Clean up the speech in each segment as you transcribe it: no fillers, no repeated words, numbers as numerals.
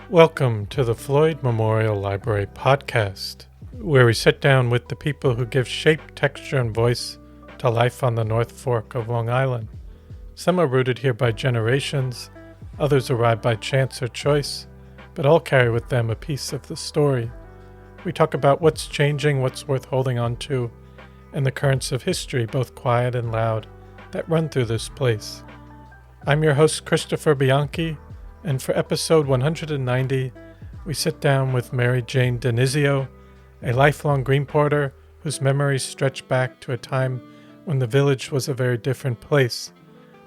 Welcome to the Floyd Memorial Library podcast, where we sit down with the people who give shape, texture, and voice to life on the North Fork of Long Island. Some are rooted here by generations, others arrive by chance or choice, but all carry with them a piece of the story. We talk about what's changing, what's worth holding on to, and the currents of history, both quiet and loud, that run through this place. I'm your host, Christopher Bianchi, and for episode 190, we sit down with Mary Jane Dinizio, a lifelong Greenporter whose memories stretch back to a time when the village was a very different place.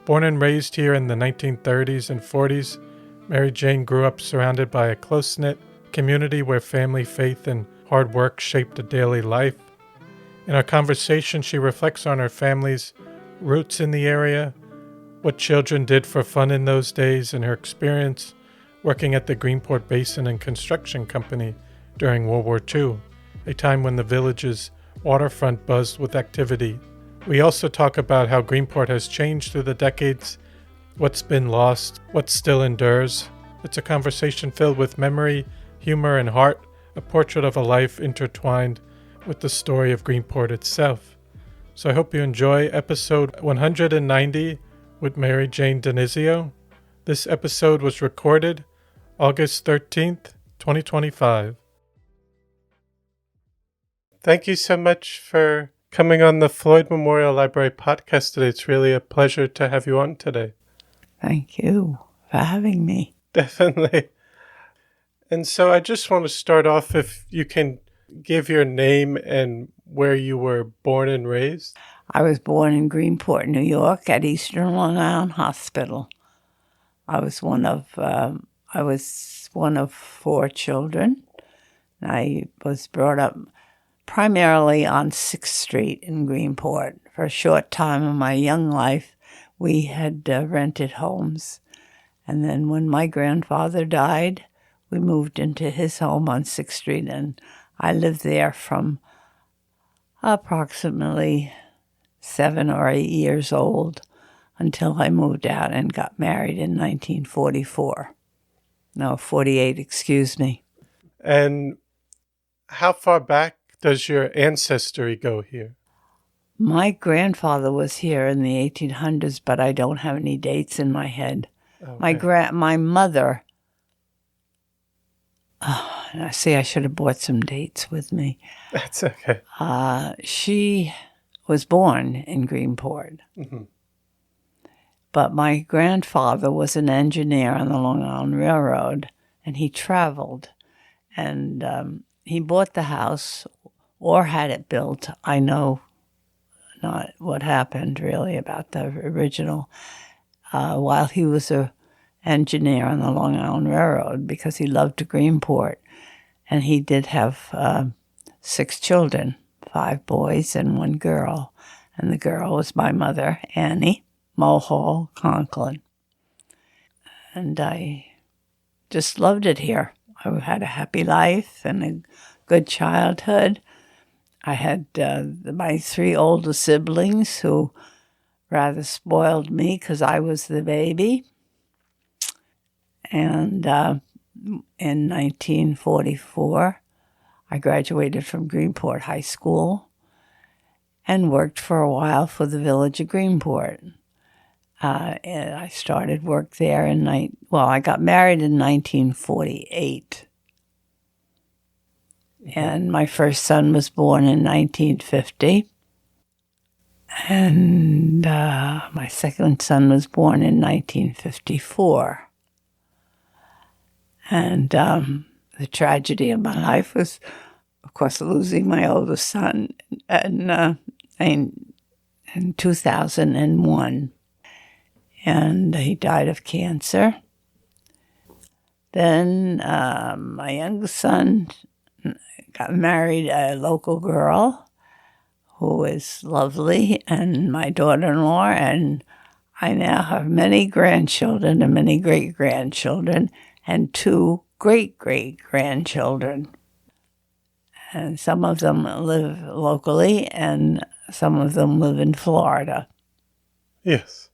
Born and raised here in the 1930s and 40s, Mary Jane grew up surrounded by a close-knit community where family, faith, and hard work shaped a daily life. In our conversation, she reflects on her family's roots in the area, what children did for fun in those days, and her experience working at the Greenport Basin and Construction Company during World War II, a time when the village's waterfront buzzed with activity. We also talk about how Greenport has changed through the decades, what's been lost, what still endures. It's a conversation filled with memory, humor, and heart, a portrait of a life intertwined with the story of Greenport itself. So I hope you enjoy episode 190 with Mary Jane Dinizio. This episode was recorded August 13th, 2025. Thank you so much for coming on the Floyd Memorial Library podcast today. It's really a pleasure to have you on today. Thank you for having me. Definitely. And so I just want to start off, if you can give your name and where you were born and raised. I was born in Greenport, New York, at Eastern Long Island Hospital. I was one of 4 children. I was brought up primarily on 6th Street in Greenport. For a short time in my young life, we had rented homes. And then when my grandfather died, we moved into his home on 6th Street, and I lived there from approximately 7 or 8 years old until I moved out and got married in 1944. No, 48, excuse me. And how far back does your ancestry go here? My grandfather was here in the 1800s, but I don't have any dates in my head. Okay. My mother, I see I should have brought some dates with me. That's okay. She was born in Greenport. Mm-hmm. But my grandfather was an engineer on the Long Island Railroad, and he traveled. And he bought the house or had it built. I know not what happened really about the original while he was an engineer on the Long Island Railroad, because he loved Greenport. And he did have 6 children, 5 boys and 1 girl. And the girl was my mother, Annie Mulhall Conklin. And I just loved it here. I had a happy life and a good childhood. I had my 3 older siblings who rather spoiled me because I was the baby. And in 1944, I graduated from Greenport High School and worked for a while for the village of Greenport. And I started work there I got married in 1948. And my first son was born in 1950. And my second son was born in 1954. And the tragedy of my life was, of course, losing my oldest son in 2001. And he died of cancer. Then my youngest son got married a local girl who is lovely, and my daughter-in-law, and I now have many grandchildren and many great-grandchildren and 2 great-great-grandchildren. And some of them live locally, and some of them live in Florida. Yes.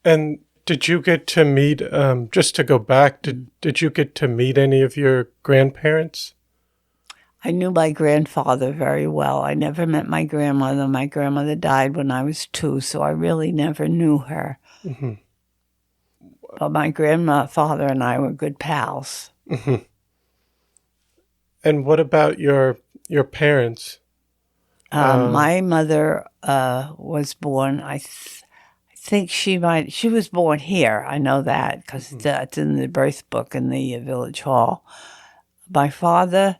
And did you get to meet, just to go back, did you get to meet any of your grandparents? I knew my grandfather very well. I never met my grandmother. My grandmother died when I was 2, so I really never knew her. Mm-hmm. But my grandfather and I were good pals. Mm-hmm. And what about your parents? My mother was born, I think she was born here. I know that because it's in the birth book in the village hall. My father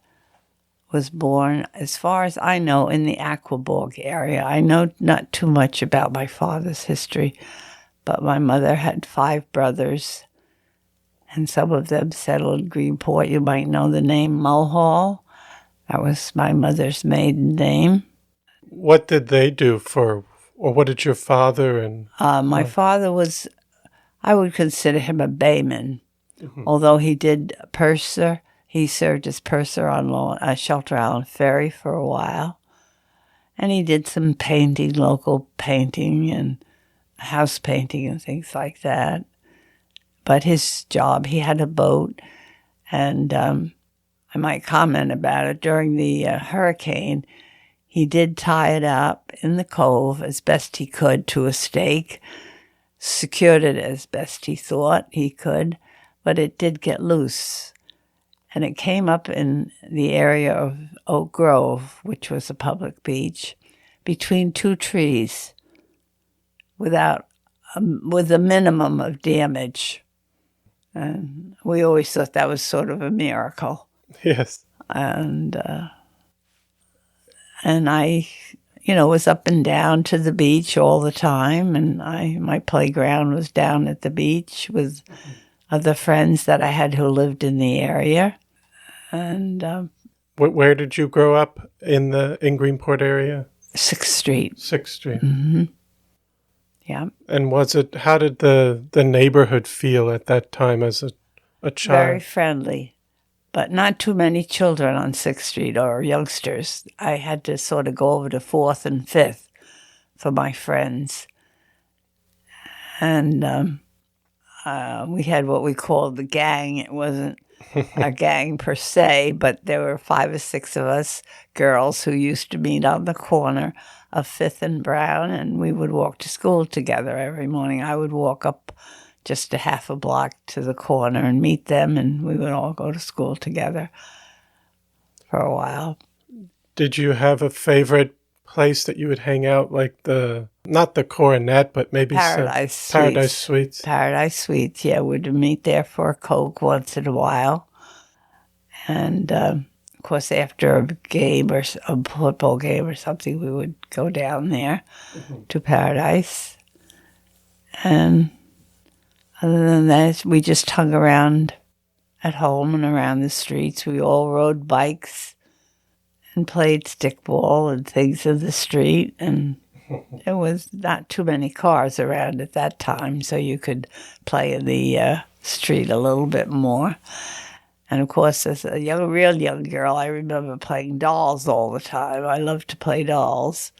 was born, as far as I know, in the Aquaborg area. I know not too much about my father's history, but my mother had 5 brothers, and some of them settled in Greenport. You might know the name Mulhall. That was my mother's maiden name. What did they do or what did your father and... My father was, I would consider him a bayman, although he did purser. He served as purser on Shelter Island Ferry for a while. And he did some painting, local painting and house painting and things like that. But his job, he had a boat, and I might comment about it. During the hurricane, he did tie it up in the cove as best he could to a stake, secured it as best he thought he could, but it did get loose. And it came up in the area of Oak Grove, which was a public beach, between 2 trees with a minimum of damage. And we always thought that was sort of a miracle. Yes. And I, was up and down to the beach all the time. And my playground was down at the beach with other friends that I had who lived in the area. And where did you grow up in Greenport area? 6th Street. 6th Street. Mm-hmm. Yeah. And how did the neighborhood feel at that time as a child? Very friendly, but not too many children on 6th Street or youngsters. I had to sort of go over to 4th and 5th for my friends. And we had what we called the gang. It wasn't a gang per se, but there were 5 or 6 of us girls who used to meet on the corner of 5th and Brown, and we would walk to school together every morning. I would walk up just a half a block to the corner and meet them, and we would all go to school together for a while. Did you have a favorite place that you would hang out, like not the Coronet, but maybe Paradise Suites? Paradise Suites, yeah. We'd meet there for a Coke once in a while. And, of course, after a game or a football game or something, we would go down there to Paradise. And other than that, we just hung around at home and around the streets. We all rode bikes and played stickball and things in the street. And there was not too many cars around at that time, so you could play in the street a little bit more. And, of course, as a real young girl, I remember playing dolls all the time. I loved to play dolls.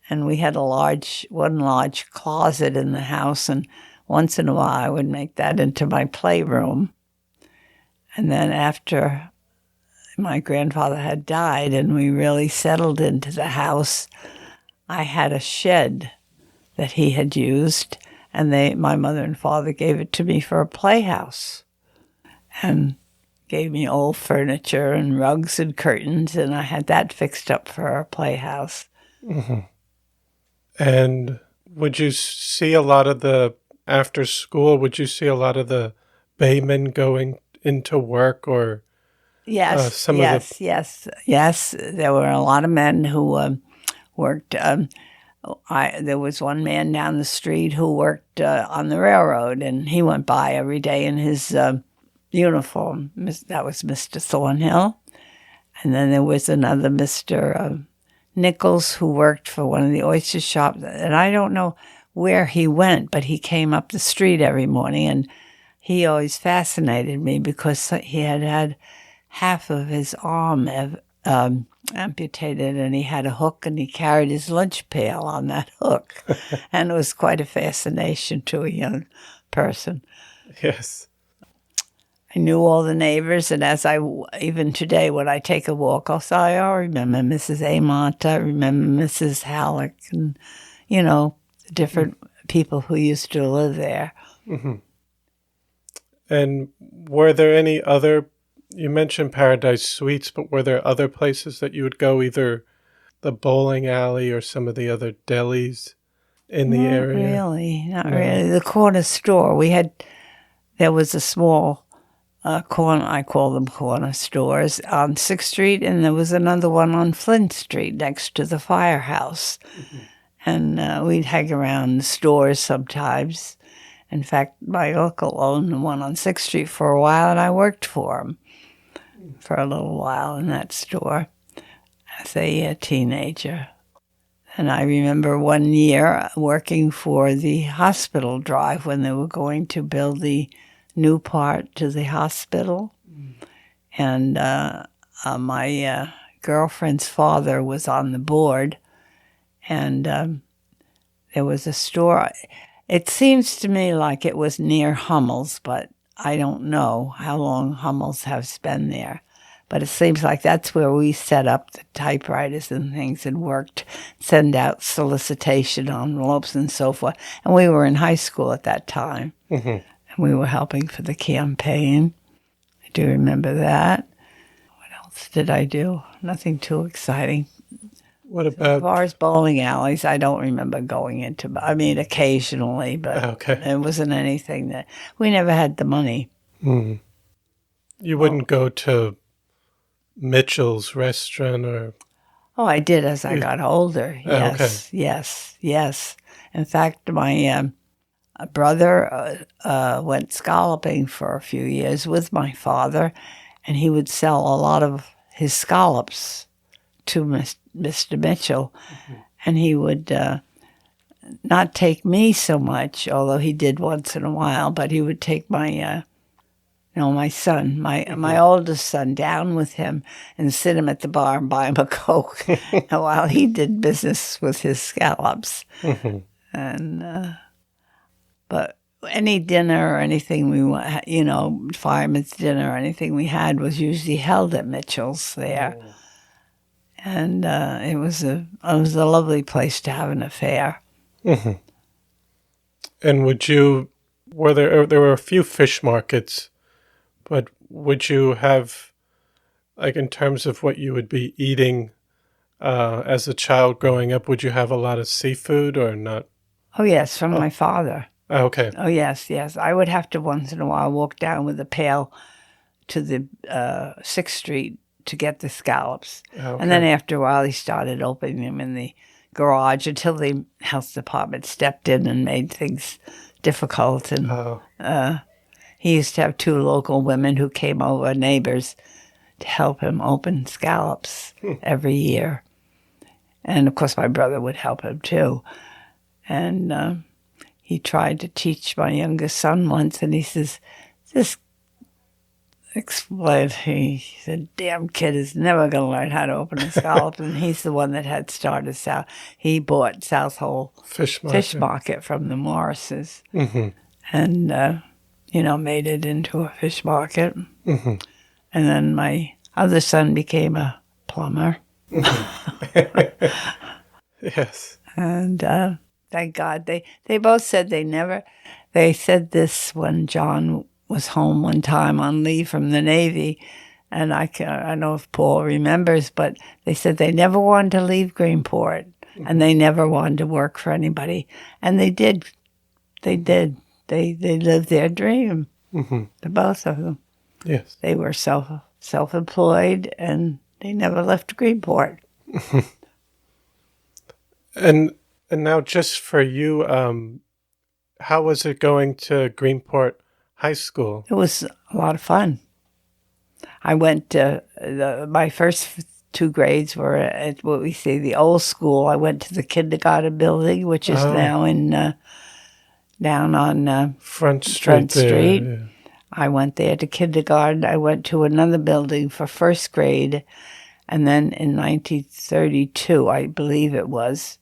And we had one large closet in the house, and once in a while I would make that into my playroom. And then after my grandfather had died and we really settled into the house, I had a shed that he had used, and my mother and father gave it to me for a playhouse. And gave me old furniture and rugs and curtains, and I had that fixed up for our playhouse. Mm-hmm. And would you see a lot of after school, would you see a lot of the baymen going into work or... Yes. There were a lot of men who worked. There was one man down the street who worked on the railroad, and he went by every day in his uniform. That was Mr. Thornhill. And then there was another Mr. Nichols who worked for one of the oyster shops. And I don't know where he went, but he came up the street every morning, and he always fascinated me because he had half of his arm amputated, and he had a hook, and he carried his lunch pail on that hook. And it was quite a fascination to a young person. Yes. I knew all the neighbors, and even today, when I take a walk, I'll say, I remember Mrs. Amont, I remember Mrs. Halleck, and, the different people who used to live there. Mm-hmm. And were there any other, you mentioned Paradise Suites, but were there other places that you would go, either the bowling alley or some of the other delis in the area? Not really. The corner store, there was a small corner, I call them corner stores, on 6th Street, and there was another one on Flint Street next to the firehouse. Mm-hmm. And we'd hang around the stores sometimes. In fact, my uncle owned the one on 6th Street for a while, and I worked for him for a little while in that store as a teenager. And I remember one year working for the hospital drive when they were going to build the new part to the hospital. And my girlfriend's father was on the board, and there was a store. It seems to me like it was near Hummel's, but I don't know how long Hummel's has been there. But it seems like that's where we set up the typewriters and things and worked, send out solicitation envelopes and so forth. And we were in high school at that time. Mm-hmm. And we were helping for the campaign. I do remember that. What else did I do? Nothing too exciting. What about... As far as bowling alleys, I don't remember going into... I mean, occasionally, but It wasn't anything that... We never had the money. Mm. You wouldn't go to Mitchell's restaurant or... Oh, I did as I got older. Yes, yes. In fact, my brother went scalloping for a few years with my father, and he would sell a lot of his scallops to Mr. Mitchell, mm-hmm. and he would not take me so much, although he did once in a while, but he would take my my son, my oldest son, down with him and sit him at the bar and buy him a Coke while he did business with his scallops. Mm-hmm. And but any dinner or anything fireman's dinner or anything we had was usually held at Mitchell's there. Oh. And it was a lovely place to have an affair. Mm-hmm. And there were a few fish markets, but would you have, like, in terms of what you would be eating as a child growing up, would you have a lot of seafood or not? Oh, yes, from my father. Oh, okay. Oh, yes. I would have to once in a while walk down with a pail to the 6th Street to get the scallops. Okay. And then after a while, he started opening them in the garage until the health department stepped in and made things difficult. And he used to have 2 local women who came over, neighbors, to help him open scallops every year. And, of course, my brother would help him, too. And he tried to teach my youngest son once, and he says, he said, damn kid is never going to learn how to open a scallop. And he's the one that had started he bought South Hole Fish Market from the Morrises. Mm-hmm. And, made it into a fish market. Mm-hmm. And then my other son became a plumber. Mm-hmm. Yes. And thank God. They both said they said this when John was home one time on leave from the Navy, and I don't know if Paul remembers, but they said they never wanted to leave Greenport, mm-hmm. and they never wanted to work for anybody, and they did. They lived their dream. Mm-hmm. The both of them. Yes, they were self-employed, and they never left Greenport. Mm-hmm. And now, just for you, how was it going to Greenport High School? It was a lot of fun. I went to my first 2 grades were at what we say the old school. I went to the kindergarten building, which is now in down on Front Street. I went there to kindergarten. I went to another building for first grade, And then in 1932, I believe it was,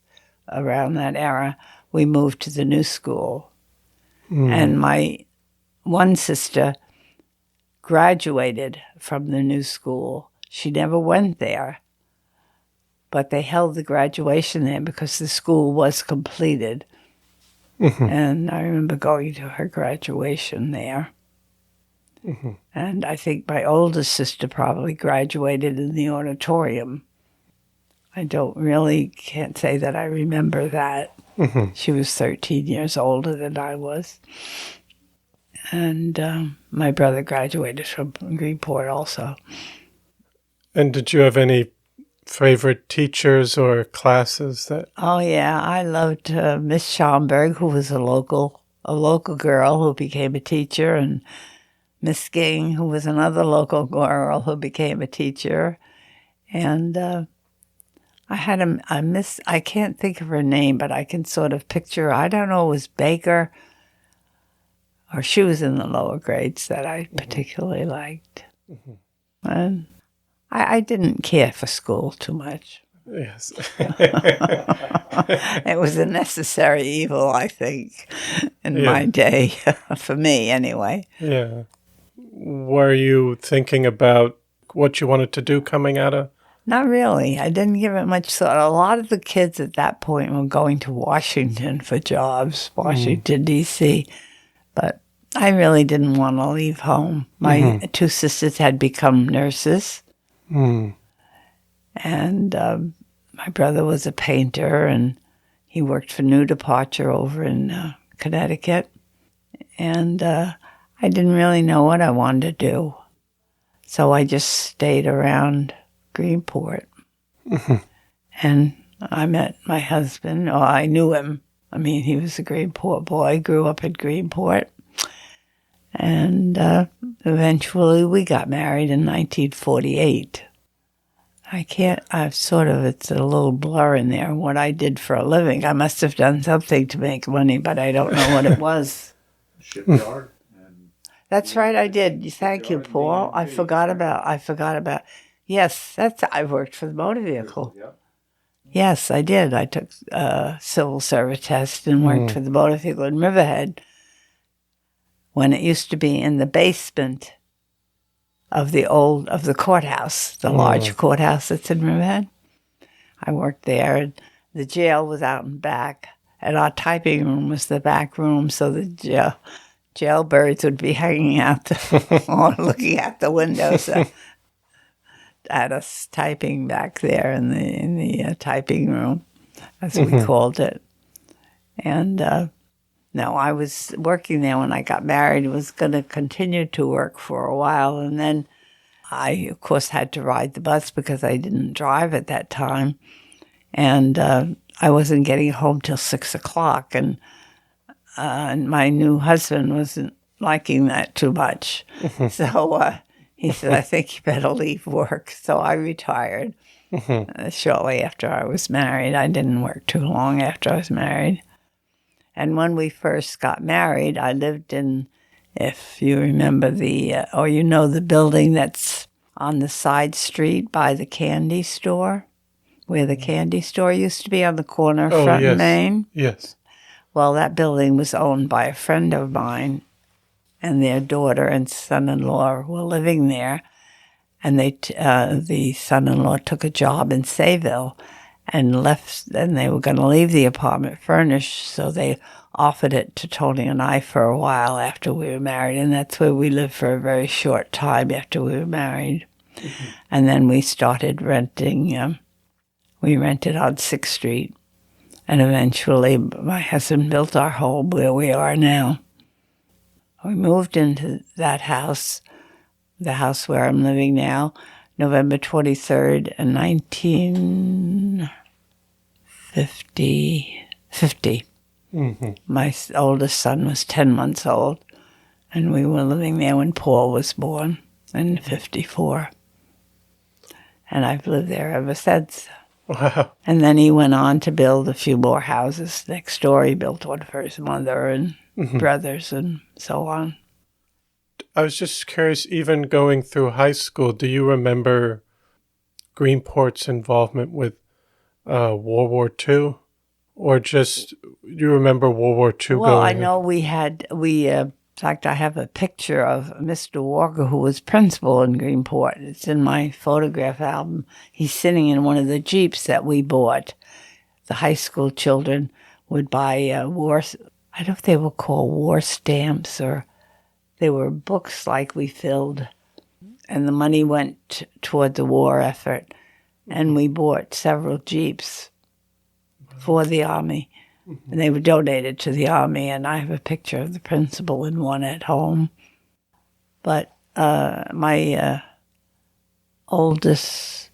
around that era, we moved to the new school. And my one sister graduated from the new school. She never went there, but they held the graduation there because the school was completed. And I remember going to her graduation there. And I think my oldest sister probably graduated in the auditorium. I can't say that I remember that. She was 13 years older than I was. And my brother graduated from Greenport also. And did you have any favorite teachers or classes that... Oh, yeah. I loved Miss Schomburg, who was a local girl who became a teacher, and Miss Ging, who was another local girl who became a teacher. And I had a miss, I can't think of her name, but I can sort of picture her. I don't know, it was Baker, or she was in the lower grades that I particularly liked. And I didn't care for school too much. Yes. It was a necessary evil, I think, in my day, for me anyway. Yeah. Were you thinking about what you wanted to do coming out of? Not really. I didn't give it much thought. A lot of the kids at that point were going to Washington for jobs, Washington, D.C., but I really didn't want to leave home. My two sisters had become nurses, and my brother was a painter, and he worked for New Departure over in Connecticut, and I didn't really know what I wanted to do, so I just stayed around Greenport. And I met my husband, or I knew him. I mean, he was a Greenport boy, grew up in Greenport. And eventually we got married in 1948. It's a little blur in there, what I did for a living. I must have done something to make money, but I don't know what it was. Shipyard. That's right, I did. Thank you, Paul. I forgot about. Yes, I worked for the motor vehicle. Yep. Yes, I did. I took a civil service test and worked for the motor vehicle in Riverhead when it used to be in the basement of the courthouse, the large courthouse that's in Riverhead. I worked there. And the jail was out in back, and our typing room was the back room, so the jailbirds would be hanging out or looking out the windows at us typing back there in the typing room, as we called it. And no, I was working there when I got married. Was going to continue to work for a while, and then I, of course, had to ride the bus because I didn't drive at that time, and I wasn't getting home till 6 o'clock, and my new husband wasn't liking that too much, so he said, "I think you better leave work." So I retired shortly after I was married. I didn't work too long after I was married. And when we first got married, I lived in, if you remember the building that's on the side street by the candy store, where the candy store used to be on the corner of Front and Main. Yes. Well, that building was owned by a friend of mine, and their daughter and son-in-law were living there. And the son-in-law took a job in Sayville and left, and they were going to leave the apartment furnished, so they offered it to Tony and I for a while after we were married, and that's where we lived for a very short time after we were married. And then we started renting. We rented on 6th Street, and eventually my husband built our home where we are now. We moved into that house, the house where I'm living now, November 23rd, 1950. My oldest son was 10 months old, and we were living there when Paul was born in 54. And I've lived there ever since. Wow. And then he went on to build a few more houses next door. He built one for his mother and brothers and so on. I was just curious, even going through high school, do you remember Greenport's involvement with World War II? Or just, you remember World War II Well, going I know in fact, I have a picture of Mr. Walker, who was principal in Greenport. It's in my photograph album. He's sitting in one of the Jeeps that we bought. The high school children would buy war, I don't know if they were called war stamps, or they were books like we filled. And the money went toward the war effort. And we bought several Jeeps for the Army. And they were donated to the Army, and I have a picture of the principal in one at home. But my oldest,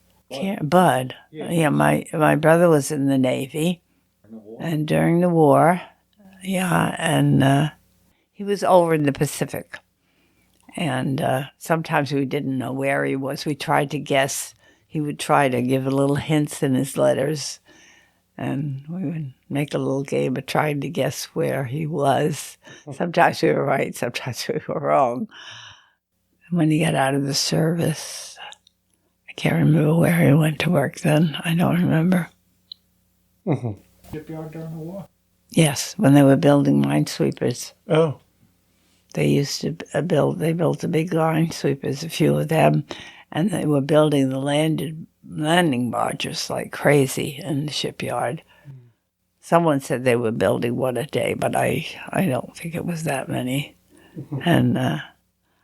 Bud, my brother was in the Navy, and during the war, and he was over in the Pacific. And sometimes we didn't know where he was. We tried to guess. He would try to give little hints in his letters. And we would make a little game of trying to guess where he was. Sometimes we were right, sometimes we were wrong. And when he got out of the service, I can't remember where he went to work then. I don't remember. Shipyard during the war? Yes, when they were building minesweepers. Oh. They used to they built the big minesweepers, a few of them, and they were building the landing barges like crazy in the shipyard. Someone said they were building one a day, but I don't think it was that many. And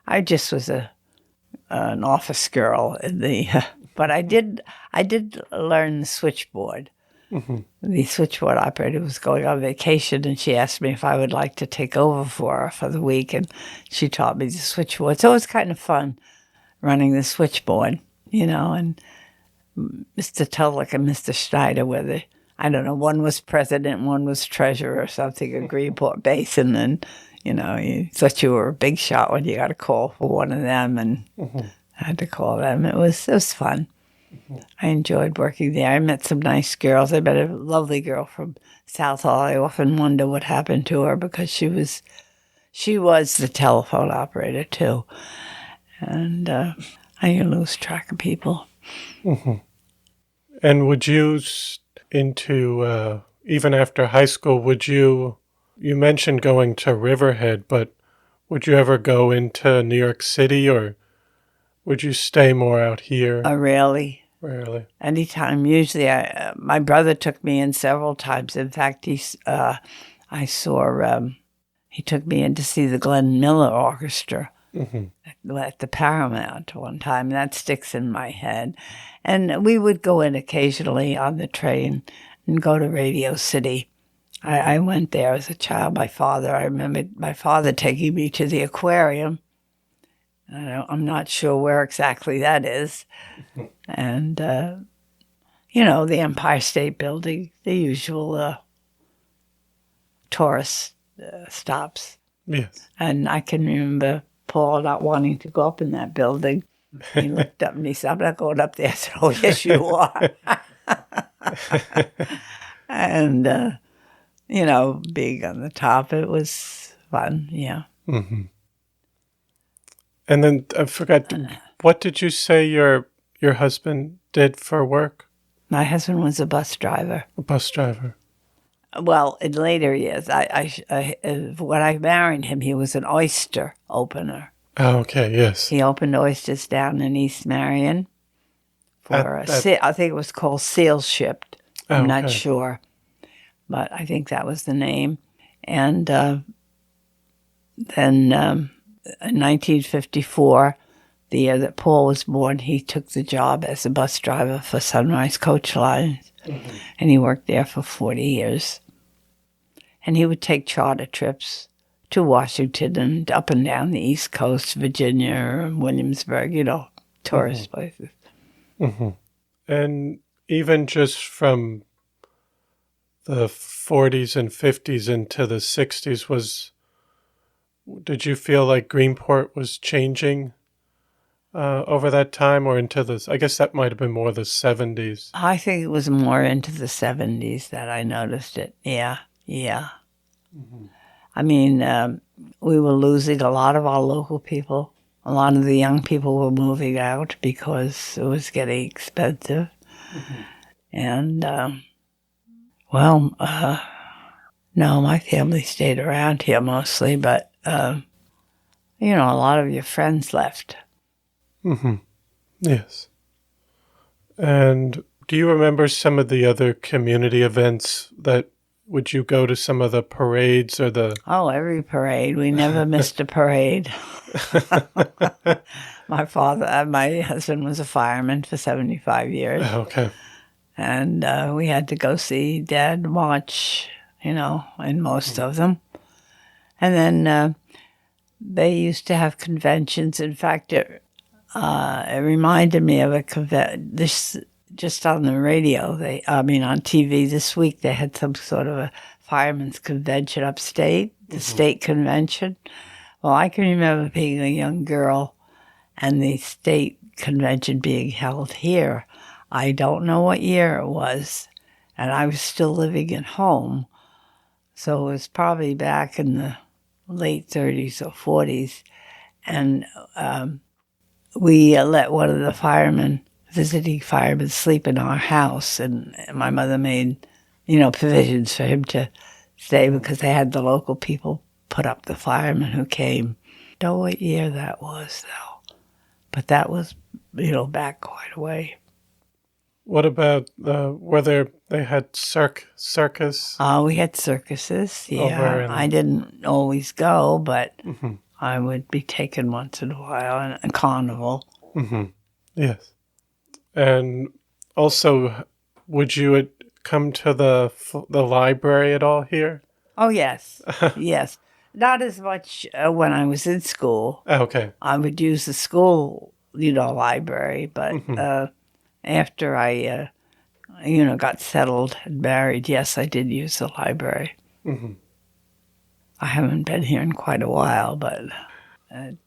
I just was an office girl in the, but I did learn the switchboard. The switchboard operator was going on vacation, and she asked me if I would like to take over for her for the week, and she taught me the switchboard. So it was kind of fun running the switchboard, and Mr. Tulloch and Mr. Schneider were I don't know, one was president, one was treasurer or something at Greenport Basin, and, you thought you were a big shot when you got a call for one of them, and I had to call them. It was fun. I enjoyed working there. I met some nice girls. I met a lovely girl from South Hall. I often wonder what happened to her, because she was the telephone operator too. And I lose track of people. And would you, into, even after high school, you mentioned going to Riverhead, but would you ever go into New York City, or would you stay more out here? Rarely. Rarely. Anytime. Usually, my brother took me in several times. In fact, he took me in to see the Glenn Miller Orchestra at the Paramount one time. That sticks in my head. And we would go in occasionally on the train and go to Radio City. I went there as a child. I remember my father taking me to the aquarium. I'm not sure where exactly that is. And, the Empire State Building, the usual tourist stops. Yes. And I can remember Paul not wanting to go up in that building. He looked up and he said, "I'm not going up there." I said, "Oh, yes, you are." And, being on the top, it was fun, yeah. And then I forgot, what did you say your husband did for work? My husband was a bus driver. A bus driver. Well, in later years, when I married him, he was an oyster opener. Oh, okay, yes. He opened oysters down in East Marion for I think it was called Seal Shipped. I'm not sure, but I think that was the name. And then in 1954, the year that Paul was born, he took the job as a bus driver for Sunrise Coach Lines, and he worked there for 40 years. And he would take charter trips to Washington and up and down the East Coast, Virginia, and Williamsburg, tourist places. And even just from the 40s and 50s into the 60s, did you feel like Greenport was changing over that time, or into I guess that might have been more the 70s? I think it was more into the 70s that I noticed it. Yeah. I mean, we were losing a lot of our local people. A lot of the young people were moving out because it was getting expensive. And, no, my family stayed around here mostly, but, a lot of your friends left. Yes. And do you remember some of the other community events would you go to some of the parades or the... Oh, every parade. We never missed a parade. My husband was a fireman for 75 years. Okay. And we had to go see Dad march, in most of them. And then they used to have conventions. In fact, it reminded me of a convention. This just on the radio. On TV this week, they had some sort of a firemen's convention upstate, the state convention. Well, I can remember being a young girl and the state convention being held here. I don't know what year it was, and I was still living at home. So it was probably back in the late 30s or 40s. And we let one of the visiting firemen, sleep in our house. And my mother made, provisions for him to stay because they had the local people put up the firemen who came. Don't know what year that was, though. But that was, back quite a way. What about whether they had circus? We had circuses, yeah. I didn't always go, but I would be taken once in a while, and a carnival. Yes. And also, would you come to the library at all here? Oh, yes. Yes. Not as much when I was in school. Okay. I would use the school, library, but after I, got settled and married, yes, I did use the library. I haven't been here in quite a while, but in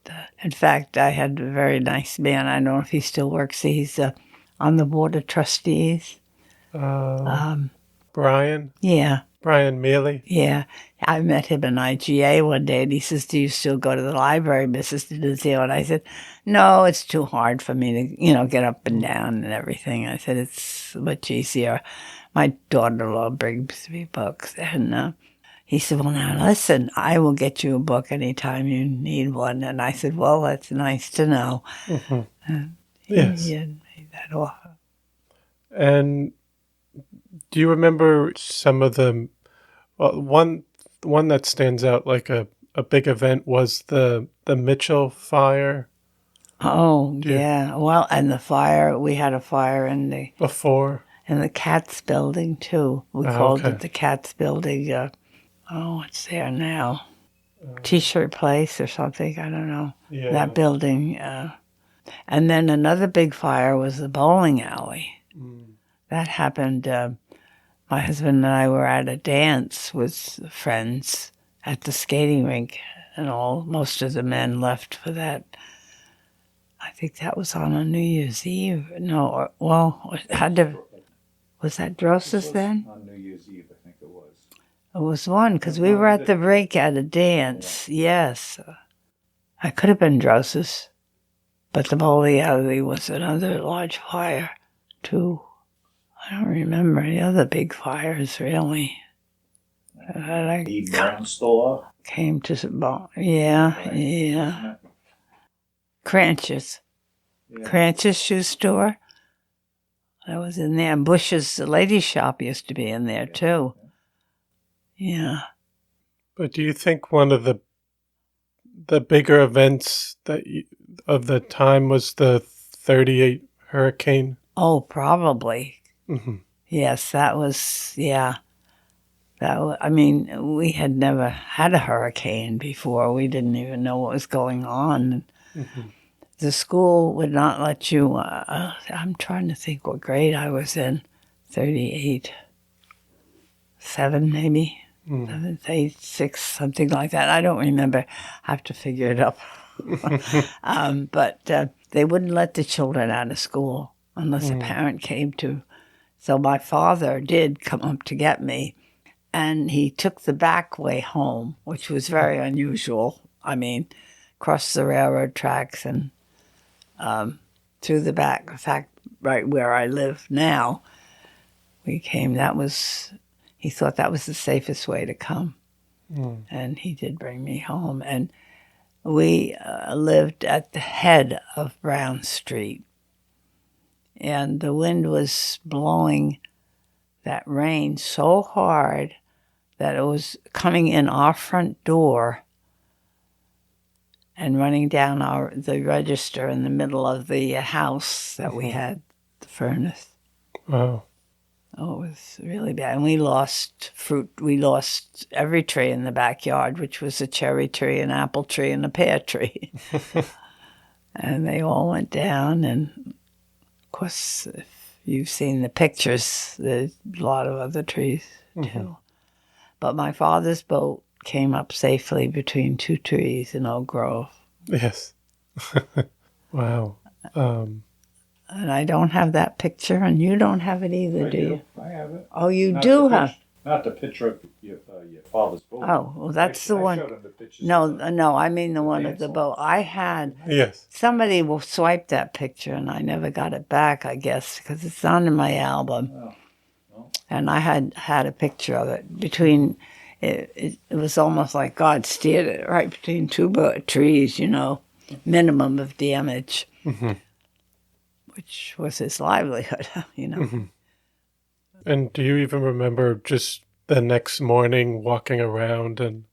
fact, I had a very nice man. I don't know if he still works. He's on the board of trustees. Brian? Yeah. Brian Mealy? Yeah. I met him in IGA one day, and he says, "Do you still go to the library, Mrs. Dinizio?" And I said, "No, it's too hard for me to, get up and down and everything." I said, "It's much easier. My daughter-in-law brings me books." And he said, "Well, now, listen, I will get you a book anytime you need one." And I said, "Well, that's nice to know." Yes. He had made that offer. And do you remember some of the... one that stands out like a big event was the Mitchell fire. Oh, yeah. Well, and the fire, we had a fire in the Katz building, too. We called it the Katz building. It's there now. T-shirt place or something, I don't know. Yeah. That building. And then another big fire was the bowling alley. That happened... my husband and I were at a dance with friends at the skating rink, and most of the men left for that. I think that was on a New Year's Eve. No, was that Dros's then? On New Year's Eve, I think it was. It was one, because we were at the rink at a dance, yes. I could have been Dros's, but the bowling alley was another large fire, too. I don't remember any other big fires, really. The Brown store. Came to, yeah. Cranch's. Yeah. Cranch's shoe store. That was in there. And Bush's lady shop used to be in there, too. Yeah. But do you think one of the bigger events of the time was the 38 hurricane? Oh, probably. Yes, that was, yeah. We had never had a hurricane before. We didn't even know what was going on. The school would not let you, I'm trying to think what grade I was in, 38, 7 maybe, 7, 8, 6, something like that. I don't remember. I have to figure it up. But they wouldn't let the children out of school unless a parent came to. So my father did come up to get me, and he took the back way home, which was very unusual. across the railroad tracks and through the back. In fact, right where I live now, we came. He thought that was the safest way to come. And he did bring me home. And we lived at the head of Brown Street. And the wind was blowing that rain so hard that it was coming in our front door and running down the register in the middle of the house that we had, the furnace. Wow. Oh, it was really bad. And we lost fruit. We lost every tree in the backyard, which was a cherry tree, an apple tree, and a pear tree. And they all went down. And, of course, if you've seen the pictures, there's a lot of other trees, too. But my father's boat came up safely between two trees in Oak Grove. Yes. Wow. And I don't have that picture, and you don't have it either, do you? I have it. Oh, you Not do the have? Not the picture of your father's boat. Oh, well, that's the I one. showed him the pictures No, of the- no, I mean the one of the dance boat. I had Yes. somebody will swipe that picture, and I never got it back, I guess, because it's not in my album. Oh, no. And I had a picture of it between. It was almost like God steered it right between two trees, minimum of damage, which was his livelihood, And do you even remember just the next morning walking around and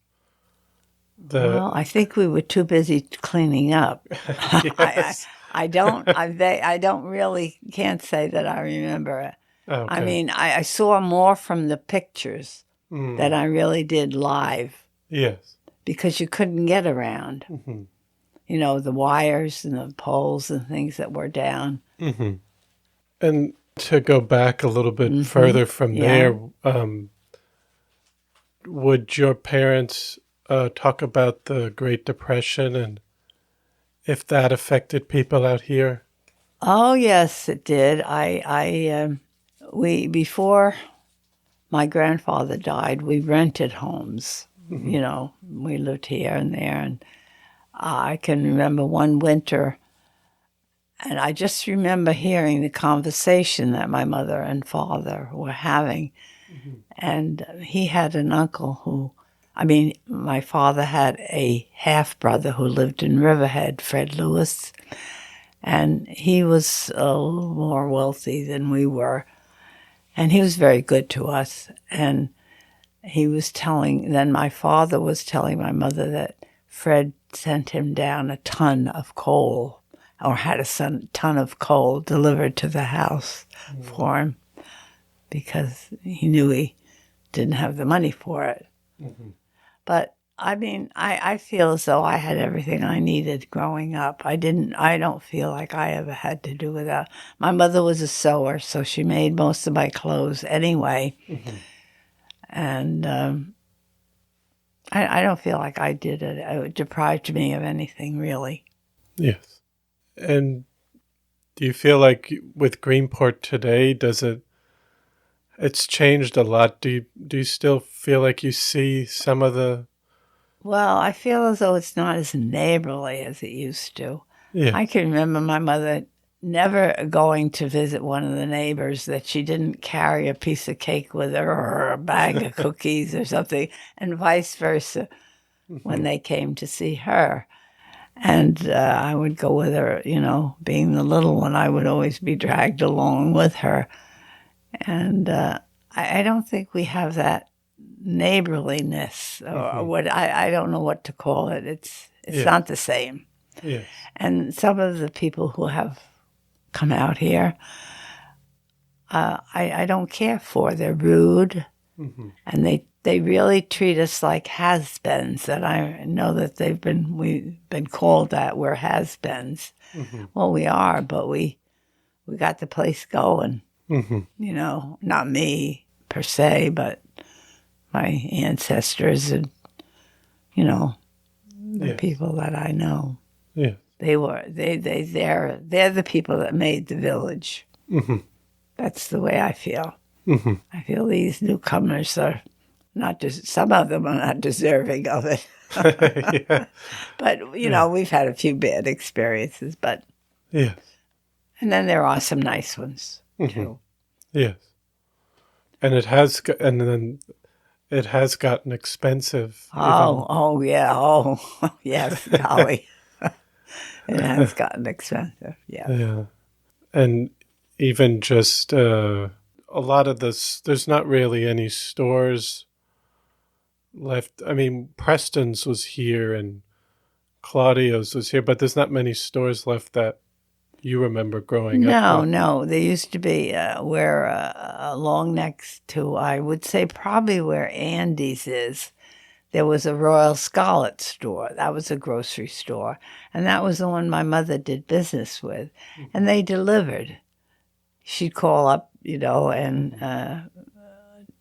Well, I think we were too busy cleaning up. Yes. I don't really can't say that I remember it. Okay. I mean, I saw more from the pictures than I really did live Yes. because you couldn't get around. The wires and the poles and things that were down. And to go back a little bit further from there, would your parents talk about the Great Depression and if that affected people out here? Oh yes, it did. Before my grandfather died, we rented homes. We lived here and there, and I can remember one winter, and I just remember hearing the conversation that my mother and father were having. And he had an uncle my father had a half-brother who lived in Riverhead, Fred Lewis, and he was a little more wealthy than we were. And he was very good to us. And my father was telling my mother that Fred sent him down a ton of coal, or had a ton of coal delivered to the house for him, because he knew he didn't have the money for it. But I feel as though I had everything I needed growing up. I don't feel like I ever had to do without. My mother was a sewer, so she made most of my clothes anyway. And I don't feel like I did it. It deprived me of anything, really. Yes. And do you feel like with Greenport today, it's changed a lot? Do you still feel like you see some of the... Well, I feel as though it's not as neighborly as it used to. Yeah. I can remember my mother never going to visit one of the neighbors that she didn't carry a piece of cake with her or a bag of cookies or something, and vice versa when they came to see her. And I would go with her, being the little one, I would always be dragged along with her. And I don't think we have that neighborliness, or what I don't know what to call it. It's not the same. Yes. And some of the people who have come out here, I don't care for. They're rude, and they really treat us like has-beens. That I know that we've been called that. We're has-beens. Well, we are, but we got the place going. Not me per se, but my ancestors and the people that I know. Yeah. They're the people that made the village. That's the way I feel. I feel these newcomers are Not just some of them are not deserving of it. Yeah. But we've had a few bad experiences. But Yes. and then there are some nice ones too. Yes. And then it has gotten expensive. Oh yeah. Oh yes, golly, it has gotten expensive. Yeah. Yeah. And even just a lot of this, there's not really any stores left. I mean, Preston's was here and Claudio's was here, but there's not many stores left that you remember growing up with. No. There used to be where along next to, I would say probably where Andy's is, there was a Royal Scarlet store. That was a grocery store. And that was the one my mother did business with. And they delivered. She'd call up, and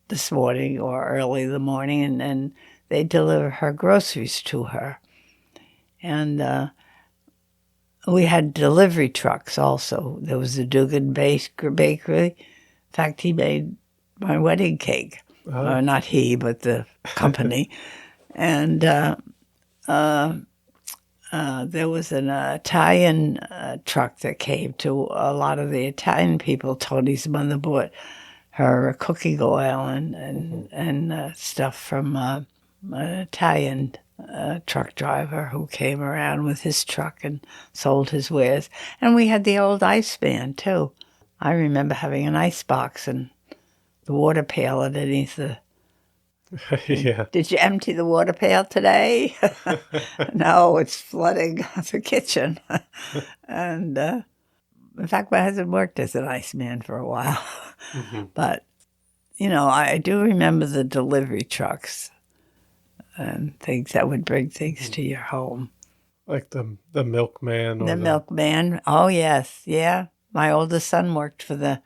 this morning or early in the morning, and they'd deliver her groceries to her. And we had delivery trucks also. There was a Dugan bakery. In fact, he made my wedding cake. Oh. Not he, but the company. And there was an Italian truck that came to a lot of the Italian people. Tony's mother bought her cooking oil and stuff from an Italian truck driver who came around with his truck and sold his wares. And we had the old ice man, too. I remember having an ice box and the water pail underneath the... Yeah. Did you empty the water pail today? No, it's flooding the kitchen. And in fact, my husband worked as an iceman for a while. But, I do remember the delivery trucks and things that would bring things to your home. Like the milkman. Or the milkman. Oh, yes. Yeah. My oldest son worked for the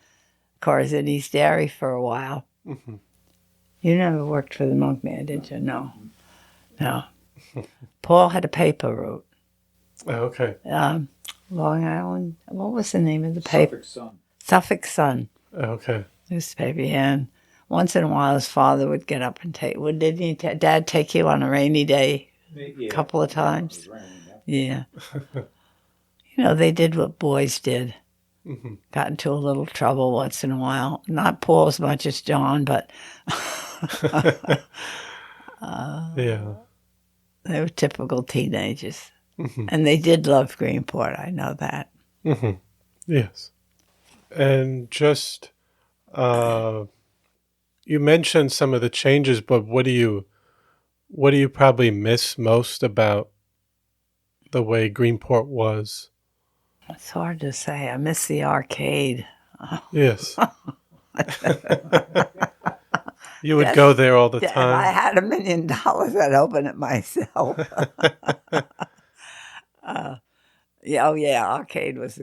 Corzini's Dairy for a while. Mm-hmm. You never worked for the milkman, did you? No. Paul had a paper route. Oh, okay. Long Island. What was the name of the paper? Suffolk Sun. Oh, okay. Newspaper. And once in a while, his father would get up and take. Well, didn't Dad take you on a rainy day a couple of times? Yeah. They did what boys did. Mm-hmm. Got into a little trouble once in a while. Not Paul as much as John, but yeah, they were typical teenagers, and they did love Greenport. I know that. Mm-hmm. Yes, and just you mentioned some of the changes, but what do you probably miss most about the way Greenport was? It's hard to say. I miss the arcade. Yes. You would go there all the time. If I had $1 million, I'd open it myself. Arcade was.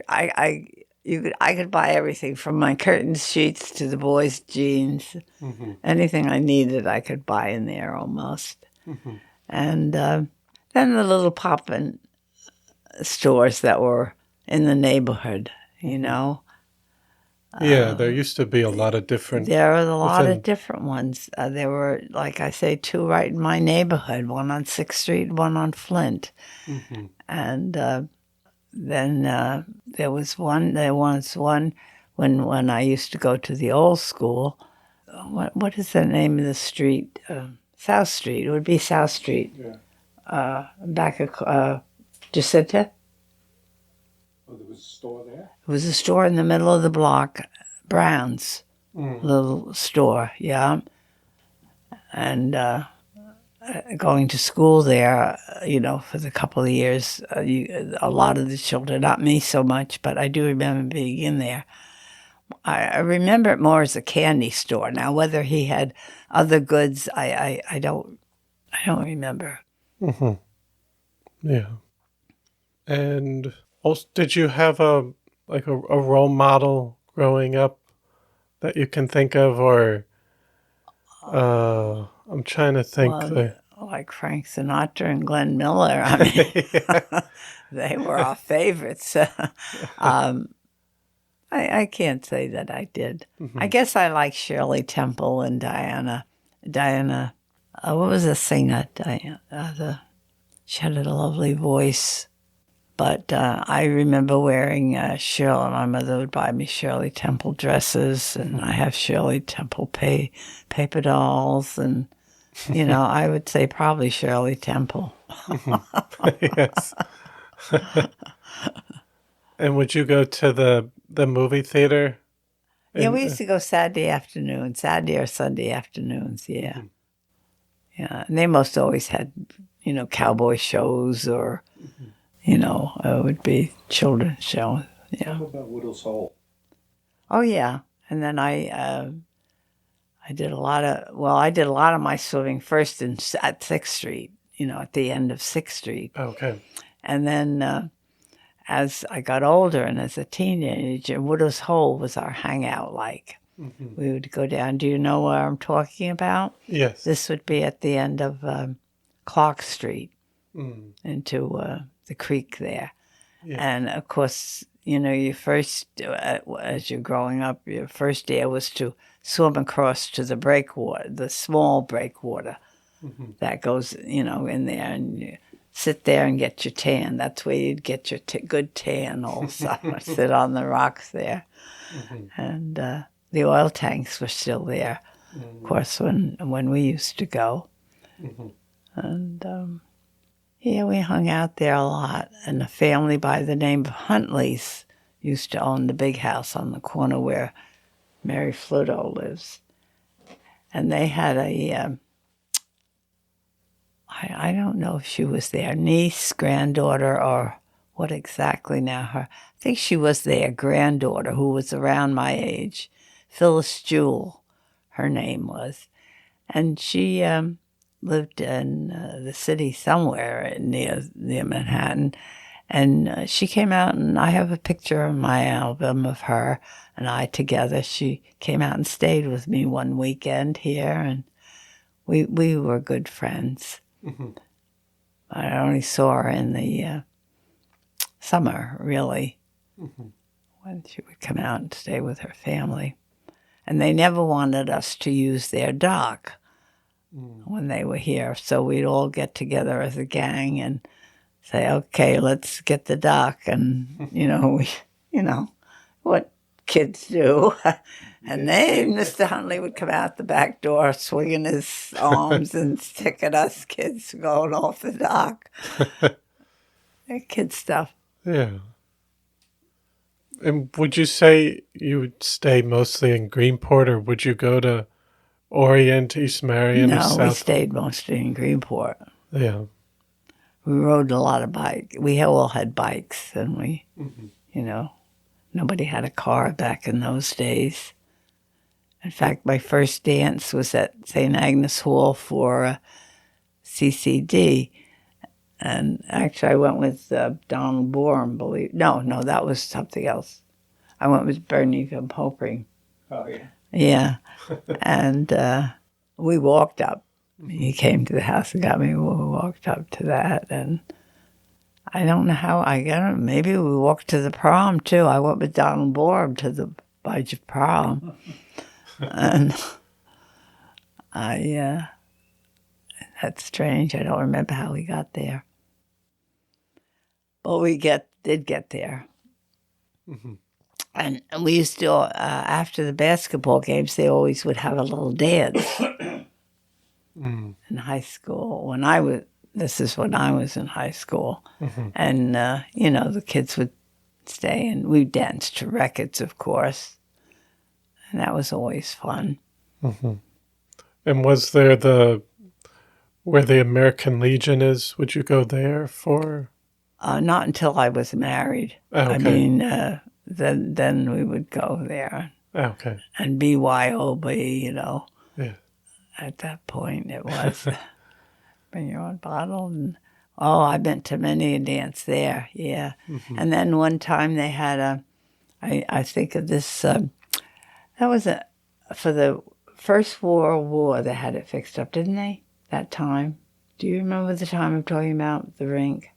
I could buy everything from my curtain sheets to the boys' jeans. Mm-hmm. Anything I needed, I could buy in there almost. Mm-hmm. And then the little pop-in stores that were in the neighborhood, Yeah, there used to be a lot of different... There are a lot of different ones. There were, like I say, 2 right in my neighborhood, one on 6th Street, one on Flint. Mm-hmm. And then there was one when I used to go to the old school. What is the name of the street? South Street. It would be South Street. Yeah. Back of Jacinta. Oh, there was a store there? It was a store in the middle of the block, Brown's little store, yeah. And going to school there, for the couple of years, a lot of the children, not me so much, but I do remember being in there. I remember it more as a candy store. Now, whether he had other goods, I don't remember. Mm-hmm. Yeah. And also, did you have a role model growing up that you can think of, or I'm trying to think. Like Frank Sinatra and Glenn Miller. I mean, they were our favorites. I can't say that I did. Mm-hmm. I guess I like Shirley Temple and Diana Diana, what was the singer? Diana, she had a lovely voice. But I remember wearing Shirley. My mother would buy me Shirley Temple dresses, and I have Shirley Temple paper dolls, and I would say probably Shirley Temple. Yes. And would you go to the movie theater? Yeah, we used to go Saturday or Sunday afternoons. Yeah, yeah, and they most always had cowboy shows or. It would be children's shows. Yeah. Tell me about Widow's Hole. Oh yeah, and then I did a lot of my swimming first at 6th Street. At the end of 6th Street. Okay. And then as I got older and as a teenager, Widow's Hole was our hangout. We would go down. Do you know where I'm talking about? Yes. This would be at the end of Clark Street into the creek there. Yeah. And of course, your first, as you're growing up, your first year was to swim across to the breakwater, the small breakwater that goes, in there, and you sit there and get your tan. That's where you'd get your good tan all summer. Sit on the rocks there. And the oil tanks were still there, of course, when we used to go. And yeah, we hung out there a lot. And a family by the name of Huntley's used to own the big house on the corner where Mary Fluto lives. And they had I don't know if she was their niece, granddaughter, or what exactly now. I think she was their granddaughter, who was around my age. Phyllis Jewell, her name was. And she lived in the city somewhere near Manhattan. And she came out, and I have a picture in my album of her and I together. She came out and stayed with me one weekend here, and we were good friends. I only saw her in the summer, really, when she would come out and stay with her family. And they never wanted us to use their dock when they were here. So we'd all get together as a gang and say, okay, let's get the dock. And, what kids do. And Mr. Huntley would come out the back door swinging his arms and stick at us kids going off the dock. Kid stuff. Yeah. And would you say you would stay mostly in Greenport, or would you go to Orient, East Marion, or South? No, we stayed mostly in Greenport. Yeah. We rode a lot of bikes. We all had bikes, and we, nobody had a car back in those days. In fact, my first dance was at St. Agnes Hall for CCD. And actually, I went with Donald Bourne, No, that was something else. I went with Bernie Van Popering. Oh, yeah. Yeah. And we walked up. He came to the house and got me. We walked up to that. And I don't know how I got it. Maybe we walked to the prom, too. I went with Donald Bourne to the budget prom. And that's strange. I don't remember how we got there. But we did get there. And we used to, after the basketball games, they always would have a little dance in high school. This is when I was in high school. And, the kids would stay, and we danced to records, of course. And that was always fun. And was there where the American Legion is? Would you go there for? Not until I was married. Oh, okay. I mean, then we would go there. Okay. And BYOB, Yeah. At that point it was bring your own bottle. And I've been to many a dance there, yeah. And then one time they had I think of this, that was for the First World War, they had it fixed up, didn't they, that time? Do you remember the time I'm talking about, the rink?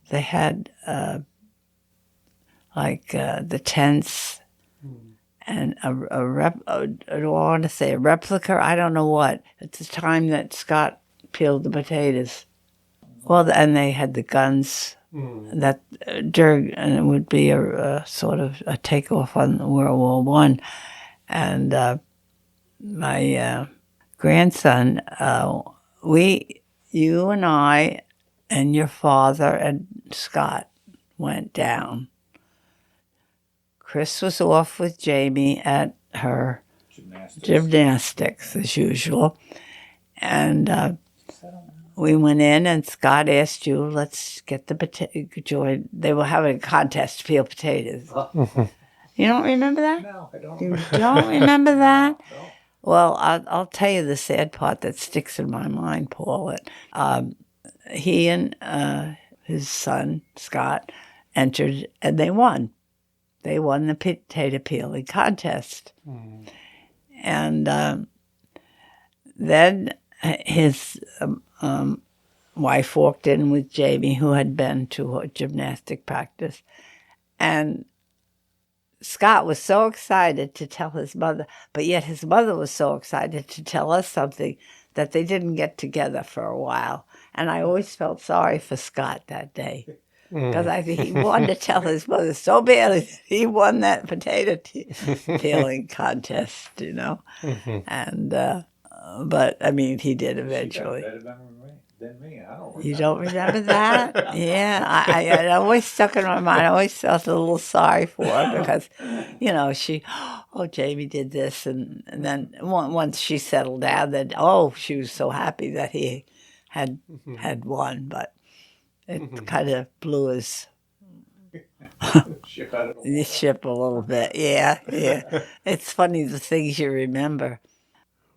They had the tents, and I don't want to say a replica. I don't know what. At the time that Scott peeled the potatoes. Well, and they had the guns that during, and it would be a sort of a takeoff on World War One, and my grandson, you and I, and your father and Scott went down. Chris was off with Jamie at her gymnastics as usual, and we went in, and Scott asked you, let's get the potato. They were having a contest to peel potatoes. You don't remember that? No, I don't. You don't remember that? No. Well, I'll tell you the sad part that sticks in my mind, Paul. He and his son, Scott, entered, and they won. They won the potato peeling contest. And then his wife walked in with Jamie, who had been to a gymnastic practice. And Scott was so excited to tell his mother, but yet his mother was so excited to tell us something that they didn't get together for a while. And I always felt sorry for Scott that day. Because I think he wanted to tell his mother so badly that he won that potato peeling contest, you know. And, but, I mean, he did eventually. She got better than me. I don't remember. You don't remember that? Yeah, it always stuck in my mind. I always felt a little sorry for her because, you know, Jamie did this. And then once she settled down, then, she was so happy that he had won. But it kind of blew his ship a little bit. Yeah. It's funny the things you remember.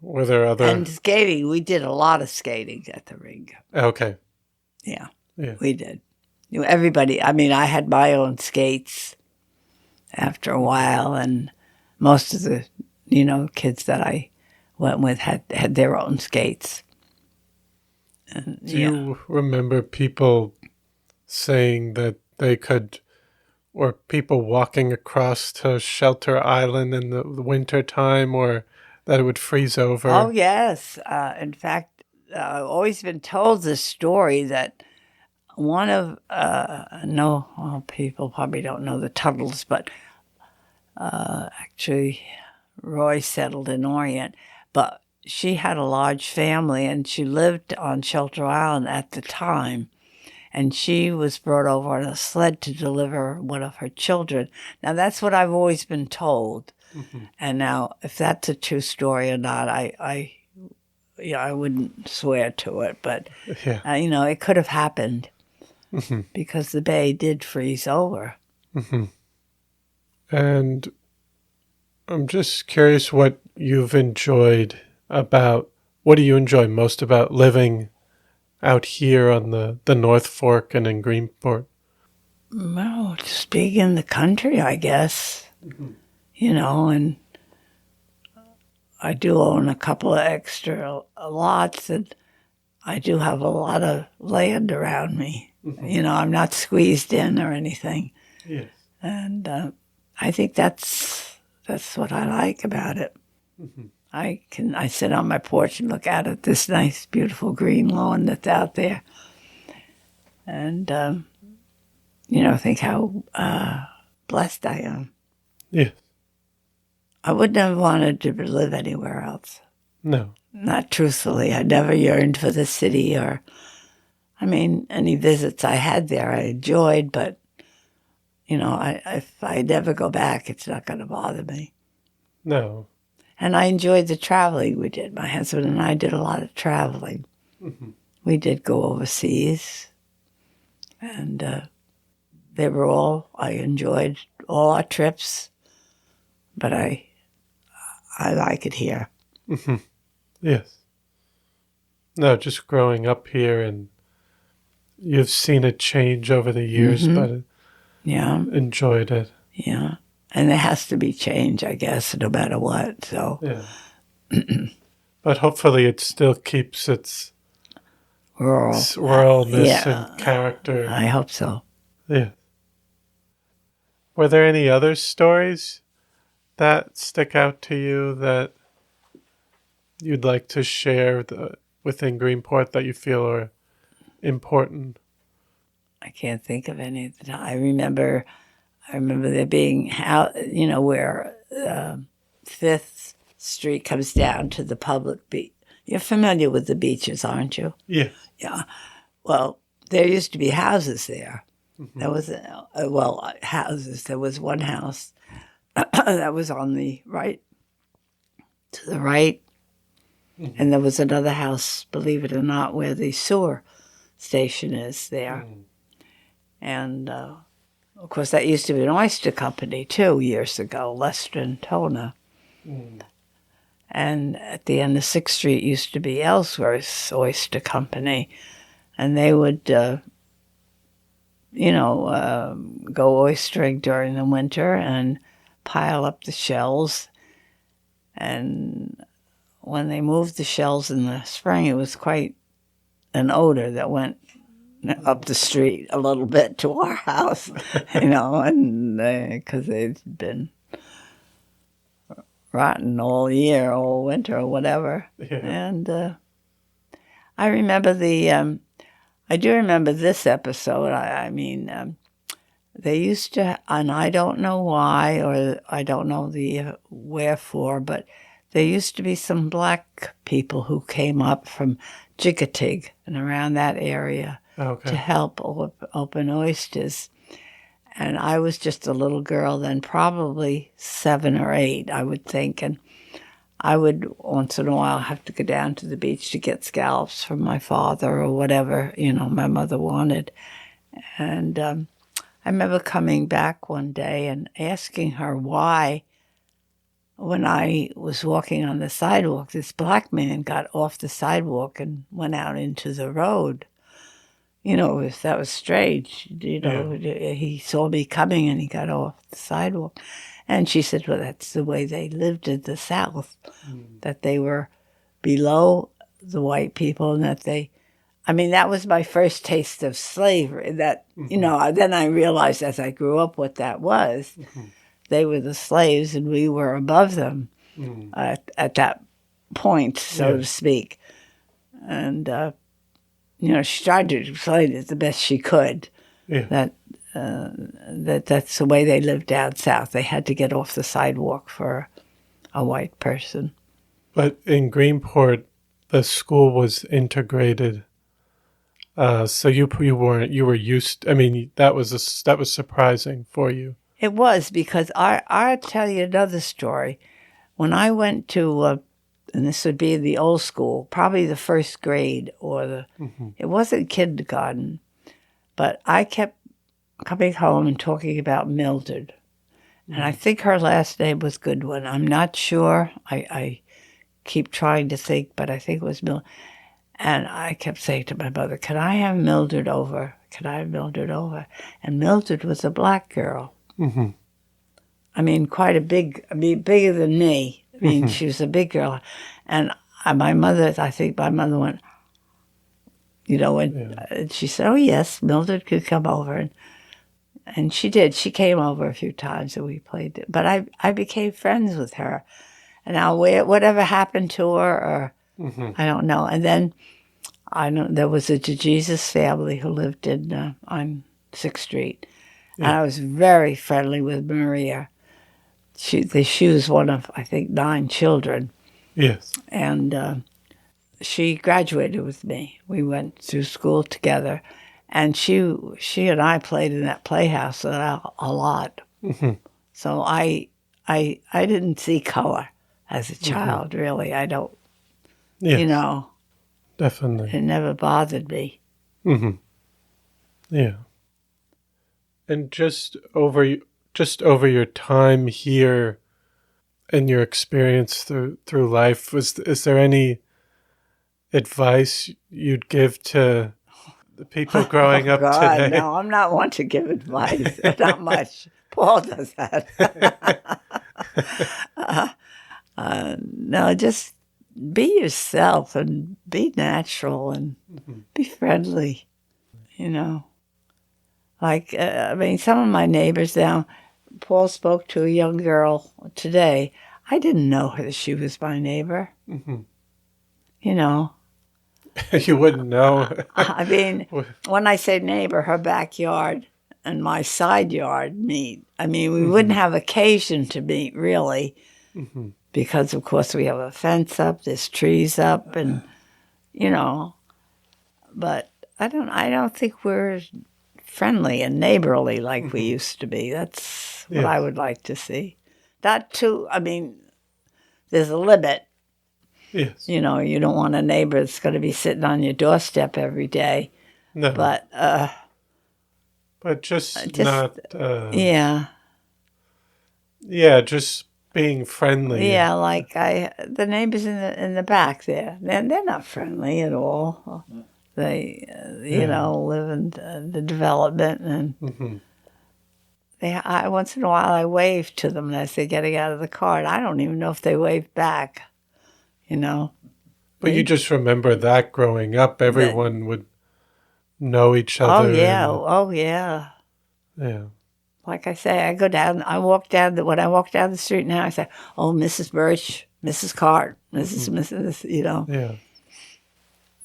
Were there other... And skating, we did a lot of skating at the rink. Okay. Yeah, we did. Everybody, I mean, I had my own skates after a while, and most of the, kids that I went with had their own skates. And, Do you remember people saying that they could, or people walking across to Shelter Island in the winter time, or that it would freeze over? Oh, yes. In fact, I've always been told this story that one of, people probably don't know the Tuttles, but actually Roy settled in Orient. But she had a large family, and she lived on Shelter Island at the time. And she was brought over on a sled to deliver one of her children. Now, that's what I've always been told. And now, if that's a true story or not, I wouldn't swear to it. But, it could have happened because the bay did freeze over. And I'm just curious what you've enjoyed about, what do you enjoy most about living out here on the North Fork and in Greenport? Well, just being in the country, I guess. And I do own a couple of extra lots, and I do have a lot of land around me. I'm not squeezed in or anything. Yes. And I think that's what I like about it. I sit on my porch and look out at this nice, beautiful green lawn that's out there, and think how blessed I am. Yes. I wouldn't have wanted to live anywhere else. No. Not truthfully. I never yearned for the city any visits I had there I enjoyed, but, if I never go back, it's not going to bother me. No. And I enjoyed the traveling we did. My husband and I did a lot of traveling. We did go overseas, and I enjoyed all our trips, but I like it here. Yes. No, just growing up here, and you've seen it change over the years, but enjoyed it. Yeah. And there has to be change, I guess, no matter what. So, but hopefully it still keeps its ruralness and character. I hope so. Yeah. Were there any other stories that stick out to you that you'd like to share within Greenport that you feel are important? I can't think of any at the time. I remember there being where Fifth Street comes down to the public beach. You're familiar with the beaches, aren't you? Yeah. Yeah. Well, there used to be houses there. Mm-hmm. There was houses. There was one house that was on the right, to the right, Mm-hmm. and there was another house, believe it or not, where the sewer station is there. Mm. And, of course, that used to be an oyster company, too, years ago, Lester and Tona. Mm. And at the end of 6th Street used to be Ellsworth's Oyster Company. And they would, go oystering during the winter and pile up the shells. And when they moved the shells in the spring, it was quite an odor that went up the street a little bit to our house, and because they'd been rotten all year, all winter, or whatever. Yeah. And I remember I do remember this episode. They used to, and I don't know why, or I don't know the wherefore, but there used to be some black people who came up from Jigatig and around that area. Okay. To help open oysters. And I was just a little girl then, probably 7 or 8, I would think. And I would, once in a while, have to go down to the beach to get scallops from my father or whatever, my mother wanted. And I remember coming back one day and asking her why, when I was walking on the sidewalk, this black man got off the sidewalk and went out into the road. That was strange. Yeah. He saw me coming and he got off the sidewalk. And she said, well, that's the way they lived in the South, that they were below the white people and that that was my first taste of slavery. That, then I realized as I grew up what that was. Mm-hmm. They were the slaves and we were above them at that point, so to speak. And, she tried to explain it the best she could. Yeah. That's the way they lived down south. They had to get off the sidewalk for a white person. But in Greenport, the school was integrated, so you were used. That was surprising for you. It was, because I'll tell you another story. When I went to and this would be the old school, probably the first grade it wasn't kindergarten, but I kept coming home and talking about Mildred. And I think her last name was Goodwin. I'm not sure. I keep trying to think, but I think it was Mildred. And I kept saying to my mother, can I have Mildred over? Can I have Mildred over? And Mildred was a black girl. Mm-hmm. Quite bigger than me. She was a big girl. And my mother went, and she said, oh, yes, Mildred could come over. And she did. She came over a few times and we played it. But I became friends with her. And now whatever happened to her, or I don't know. And then there was a Jesus family who lived on 6th Street. Yeah. And I was very friendly with Maria. She was one of, I think, 9 children. Yes. And she graduated with me. We went to school together. And she and I played in that playhouse a lot. Mm-hmm. So I didn't see color as a child, really. I don't, yes. Definitely. It never bothered me. Mm-hmm. Yeah. And just over your time here and your experience through life, is there any advice you'd give to the people growing up today? No, I'm not one to give advice. Not much. Paul does that. No, just be yourself and be natural and be friendly. Like, some of my neighbors now, Paul spoke to a young girl today. I didn't know her. She was my neighbor. Mm-hmm. You know. You wouldn't know. I mean, when I say neighbor, her backyard and my side yard meet. I mean, we wouldn't have occasion to meet, really, because, of course, we have a fence up, there's trees up, and, you know. But I don't think we're friendly and neighborly like we used to be. That's what I would like to see. That, too, I mean, there's a limit. Yes. You know, you don't want a neighbor that's going to be sitting on your doorstep every day. No. But just not. Yeah. Yeah, just being friendly. Yeah, like the neighbors in the back there. They're not friendly at all. They, you know, live in the development, and once in a while I wave to them as they're getting out of the car. And I don't even know if they wave back. You know. But you just remember that growing up, everyone would know each other. Oh yeah, oh yeah. Yeah. Like I say, when I walk down the street now, I say, "Oh, Mrs. Birch, Mrs. Cart, Mrs. You know." Yeah.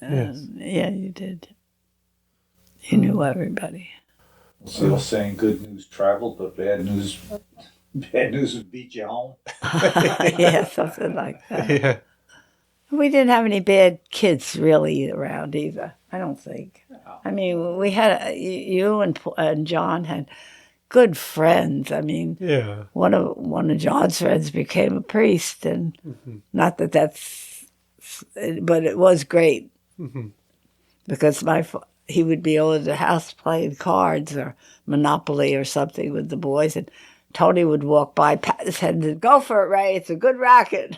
Yes. Yeah, you did. You knew everybody. So you're saying good news traveled, but bad news would beat you home. Yeah, something like that. Yeah. We didn't have any bad kids really around either. I don't think. I mean, we had you and John had good friends. I mean, one of John's friends became a priest, and not that but it was great because he would be over at the house playing cards or Monopoly or something with the boys, and Tony would walk by, pat his head, and go for it, Ray. It's a good racket.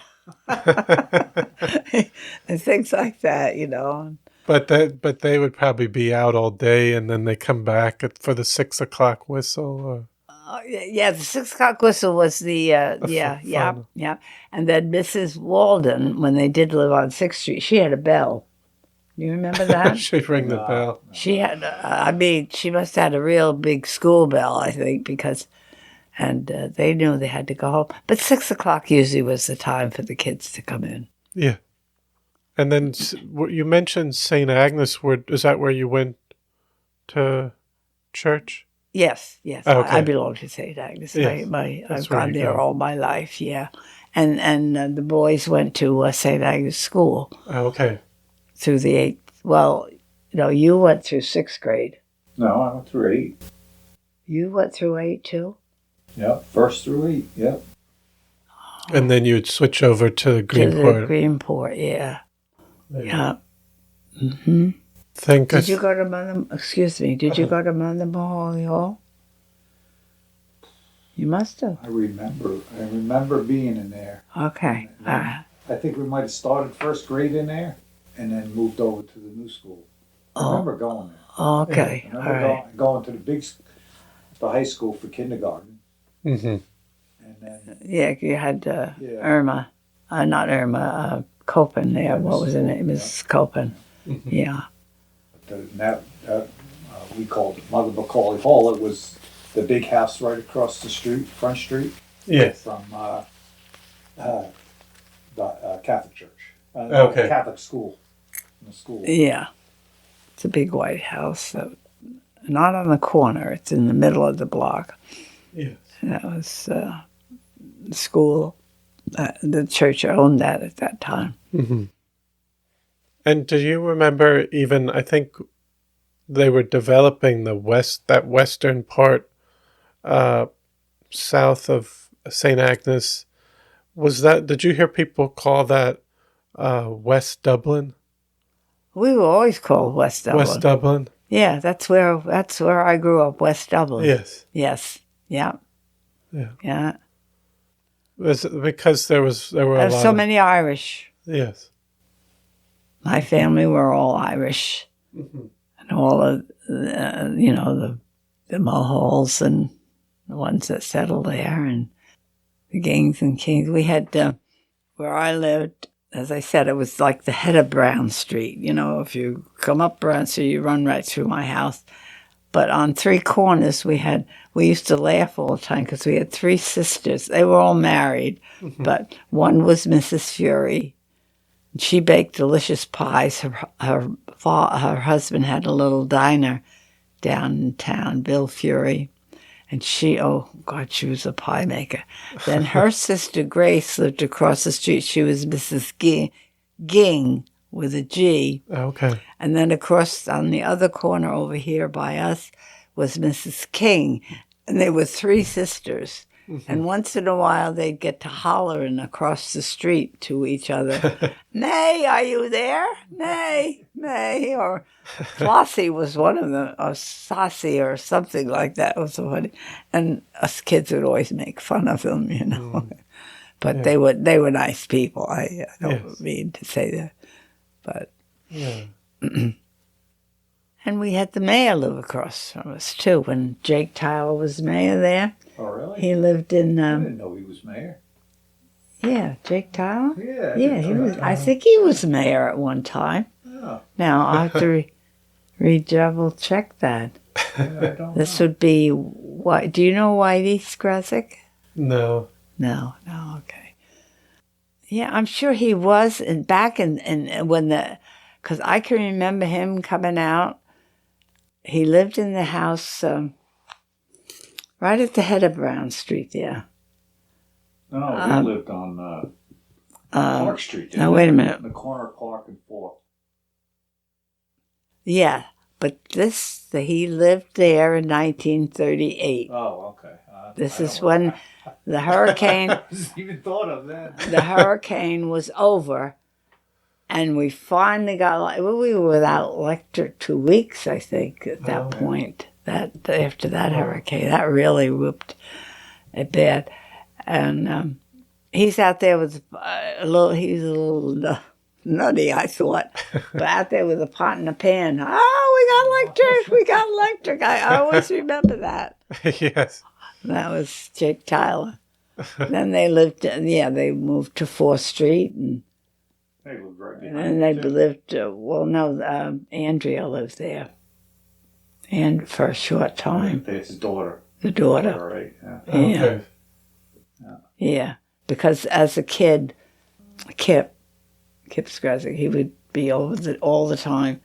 And things like that, you know. But they would probably be out all day, and then they come back for the 6 o'clock whistle. Or... yeah, the 6 o'clock whistle was the fun. yeah. And then Mrs. Walden, when they did live on 6th Street, she had a bell. Do you remember that? She'd ring the bell. She had, she must have had a real big school bell, I think, because. And they knew they had to go home. But 6 o'clock usually was the time for the kids to come in. Yeah. And then you mentioned St. Agnes. Is that where you went to church? Yes. Oh, okay. I belong to St. Agnes. Yes. I've gone there all my life, yeah. And the boys went to St. Agnes School. Oh, okay. Through the 8th. Well, no, you went through 6th grade. No, I went through 8. You went through 8 too? Yep, 1st through 8, yep. And then you'd switch over to Greenport. To the Greenport, yeah. Yeah. Mm-hmm. Did you go to Mother Mahoney Hall? You must have. I remember being in there. Okay. I think we might have started 1st grade in there and then moved over to the new school. I remember going there. Okay. I remember going to the high school for kindergarten. Mm-hmm. And then, you had Irma, not Irma, Copen there. What was her name? Mrs. Copen. Mm-hmm. Yeah. That we called it Mother Macaulay Hall. It was the big house right across the street, Front Street. Yes. From the Catholic church. Okay. Catholic school. The school. Yeah. It's a big white house. Not on the corner. It's in the middle of the block. Yes. That was the school. The church owned that at that time. Mm-hmm. And do you remember even, I think they were developing that western part south of St. Agnes. Did you hear people call that West Dublin? We were always called West Dublin. West Dublin? Yeah, that's where I grew up, West Dublin. Yes. Yes. Yeah. Yeah. Yeah. Because there were a lot so many Irish. Yes. My family were all Irish. Mm-hmm. And all of, the Mulhalls and the ones that settled there and the Gangs and Kings. We had, where I lived, as I said, it was like the head of Brown Street. You know, if you come up Brown Street, you run right through my house. But on three corners, we used to laugh all the time because we had three sisters. They were all married, but one was Mrs. Fury. She baked delicious pies. Her husband had a little diner down in town, Bill Fury. And she was a pie maker. Then her sister Grace lived across the street. She was Mrs. Ging with a G. Okay. And then across on the other corner over here by us was Mrs. King. And they were three sisters. And once in a while they'd get to hollering across the street to each other. May, are you there? May. Or Flossie was one of them, or Saucy or something like that. It was so funny. And us kids would always make fun of them, you know. But they were nice people. I don't mean to say that. But and we had the mayor live across from us too when Jake Tyler was mayor there. Oh, really? He lived in. I didn't know he was mayor. Yeah, Jake Tyler. Yeah. He was. I think he was mayor at one time. Oh. Now I have to double check that. Yeah, I don't This know. would be what? Do you know Whitey Skresic? No. No. Okay. Yeah, I'm sure he was. And back in when because I can remember him coming out. He lived in the house. Right at the head of Brown Street there. No, he lived on Clark Street. Now, wait a minute. The corner of Clark and 4th. Yeah, but he lived there in 1938. Oh, okay. This is when the hurricane... I wasn't even thought of that. The hurricane was over, and we finally got... we were without electric 2 weeks, I think, at that point. After that hurricane, that really whooped it bad. And he's out there with he's a little nutty, I thought, but out there with a pot and a pan. Oh, we got electric. I always remember that. Yes. That was Jake Tyler. Then they they moved to 4th Street. And They lived right behind then they lived, Andrea lived there. And for a short time. His daughter. The daughter. All right. Yeah. Okay. Yeah. Because as a kid, Kip Skresic, he would be over all the time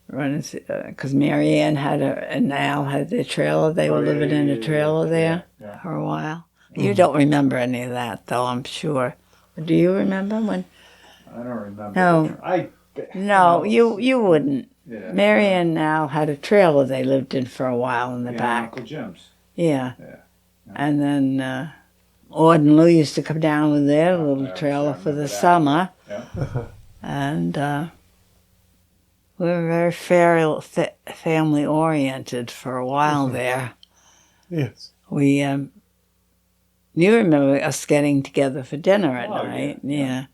running, because Mary Ann and Al had their trailer. They were living in a trailer there for a while. You don't remember any of that, though, I'm sure. Do you remember when? I don't remember. No. No, you wouldn't. Yeah. Mary and Al had a trailer they lived in for a while in the back. Uncle Jim's. Yeah. Yeah. And then Ord and Lou used to come down with their little trailer for the summer. Yeah. And we were very family-oriented for a while there. Yes. We, you remember us getting together for dinner at night. Yeah.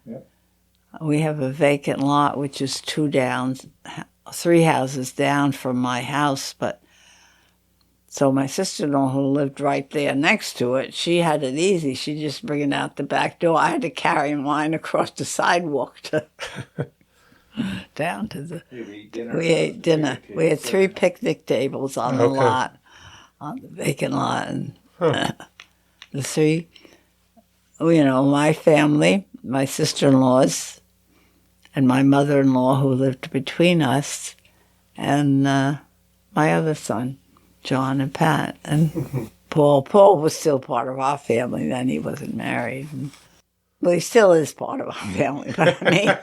We have a vacant lot, which is 3 houses down from my house, but so my sister-in-law, who lived right there next to it, she had it easy. She'd just bring it out the back door. I had to carry mine across the sidewalk to down to the... We ate dinner. We had 3 picnic tables on the lot, on the vacant lot. And the 3, my family, my sister-in-laws, and my mother-in-law, who lived between us, and my other son, John and Pat, and Paul. Paul was still part of our family then. He wasn't married. Well, he still is part of our family, but I mean,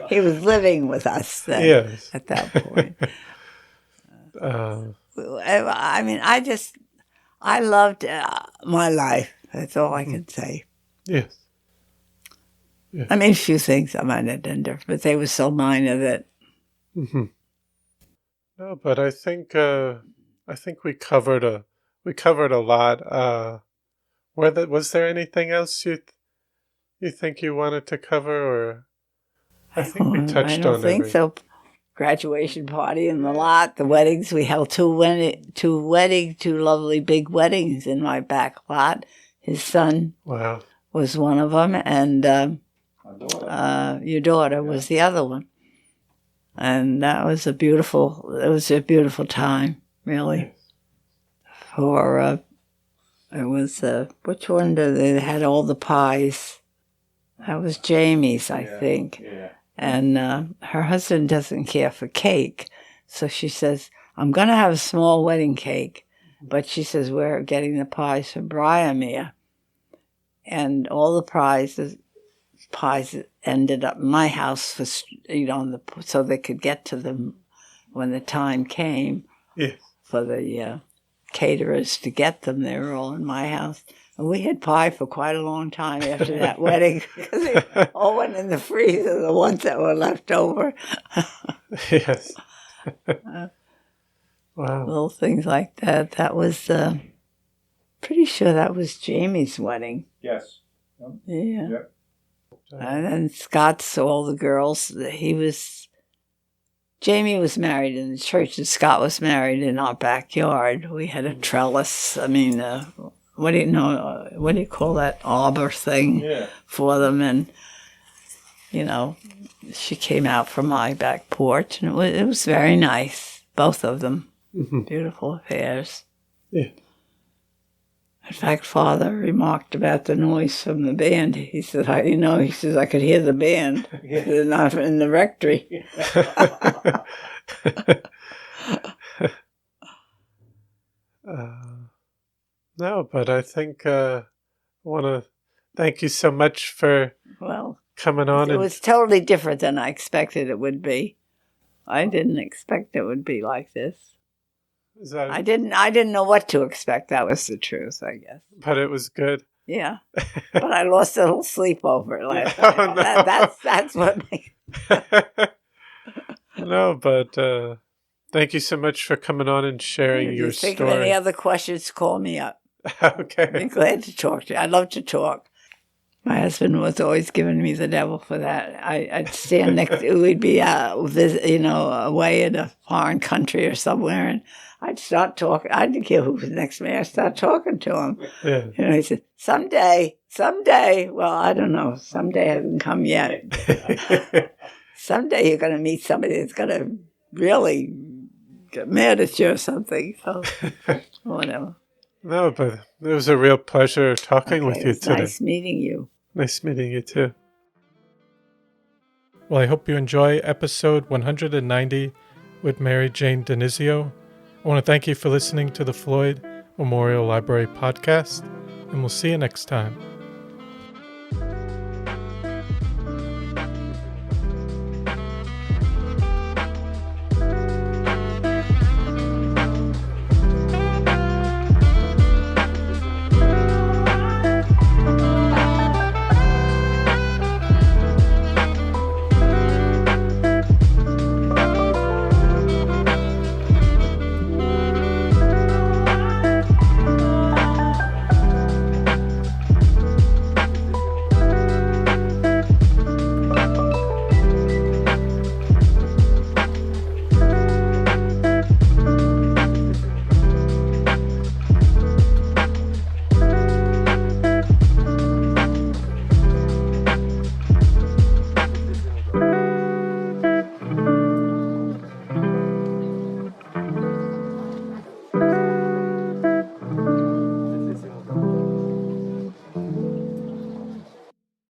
he was living with us then at that point. I mean, I loved my life. That's all I can say. Yes. Yeah. I mean, a few things I might have done different, but they were so minor that... Mm-hmm. No, but I think we covered a lot. Was there anything else you think you wanted to cover, or I think we touched on it. I don't think so. Graduation party in the lot, the weddings. We held two lovely big weddings in my back lot. His son was one of them, and your daughter was the other one. And it was a beautiful time, really. For, it was, which one they had all the pies? That was Jamie's, I think. Yeah. And her husband doesn't care for cake. So she says, I'm going to have a small wedding cake. But she says, we're getting the pies for Briarmere. And all the pies ended up in my house for, so they could get to them when the time came. Yeah. For the caterers to get them. They were all in my house. And we had pie for quite a long time after that wedding because they all went in the freezer, the ones that were left over. Yes. Wow. Little things like that. That was, pretty sure that was Jamie's wedding. Yes. Yeah. Yep. And then Scott saw all the girls. Jamie was married in the church and Scott was married in our backyard. We had a trellis. What do you call that arbor thing for them? And, she came out from my back porch and it was very nice. Both of them. Mm-hmm. Beautiful affairs. Yeah. In fact, Father remarked about the noise from the band. He said, I could hear the band. They're not in the rectory. No, but I think I want to thank you so much for coming on. It was totally different than I expected it would be. I didn't expect it would be like this. I didn't know what to expect. That was the truth, I guess. But it was good. Yeah. But I lost a little sleep over it last night. Oh, no. That's what made No, but thank you so much for coming on and sharing your story. If you think of any other questions, call me up. Okay. I'd be glad to talk to you. I love to talk. My husband was always giving me the devil for that. I'd stand next to, we'd be away in a foreign country or somewhere, and I'd start talking. I didn't care who was next to me. I'd start talking to him. Yeah. He said, someday. Well, I don't know. Someday hasn't come yet. Someday you're going to meet somebody that's going to really get mad at you or something. So, whatever. No, but it was a real pleasure talking with you today. Nice meeting you. Nice meeting you too. Well, I hope you enjoy episode 190 with Mary Jane Dinizio. I want to thank you for listening to the Floyd Memorial Library podcast, and we'll see you next time.